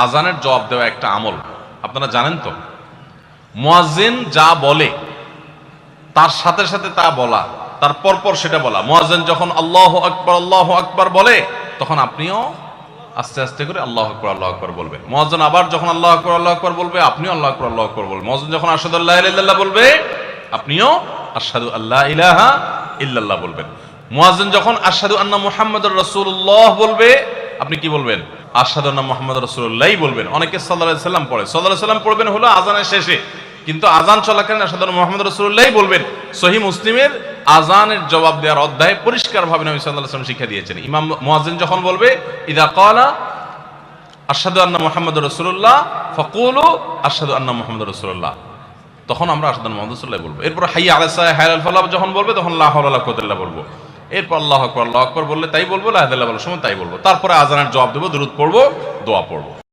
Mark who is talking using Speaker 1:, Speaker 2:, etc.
Speaker 1: আজানের জবাব দেওয়া একটা আমল, আপনারা জানেন তো? মুয়াজ্জিন যা বলে তার সাথে সাথে তা বলা, তার পরপর সেটা বলা। মুয়াজ্জিন যখন আল্লাহু আকবার বলে, তখন আপনিও আস্তে আস্তে করে আল্লাহু আকবার বলবেন। মুয়াজ্জিন আবার যখন আল্লাহু আকবার বলবে, আপনিও আল্লাহু আকবার বলবেন। মুয়াজ্জিন যখন আশহাদু আল্লা ইলাহা ইল্লাল্লাহ বলবে, আপনিও আশহাদু আল্লা ইলাহা ইল্লাল্লাহ বলবেন। মুয়াজ্জিন যখন আশহাদু আন্না মুহাম্মাদুর রাসূলুল্লাহ বলবে, আপনি কি বলবেন? আশহাদু আন্না মুহাম্মাদুর রাসূলুল্লাহই বলবেন। অনেকে সাল্লাল্লাহু আলাইহি সাল্লাম পড়ে, সাল্লাল্লাহু আলাইহি সাল্লাম পড়বেন হলো আযানের শেষে, কিন্তু আযান চলাকালীন আশহাদু আন্না মুহাম্মাদুর রাসূলুল্লাহই বলবেন। সহিহ মুসলিমের আযানের জবাব দেওয়ার অধ্যায়ে পরিষ্কারভাবে নবী সাল্লাল্লাহু আলাইহি ওয়াসাল্লাম শিক্ষা দিয়েছেন। ইমাম মুয়াজ্জিন যখন বলবে, ইযা ক্বালা আশহাদু আন্না মুহাম্মাদুর রাসূলুল্লাহ ফাকুলু আশহাদু আন্না মুহাম্মাদুর রাসূলুল্লাহ, তখন আমরা আশহাদু আন্না মুহাম্মাদুর রাসূলুল্লাহ বলবো। এরপর হাইয়া আলাস সালাহ হাইয়া আল ফালাহ যখন বলবে, তখন লা হাওলা ওয়ালা কুওয়াতা ইল্লা বলবো। এরপর আল্লাহু আকবার বললে তাই বলবো, লা ইলাহা ইল্লাল্লাহ বলার সময় তাই বলবো। তারপরে আযানের জবাব দেবো, দুরূদ পড়বো, দোয়া পড়বো।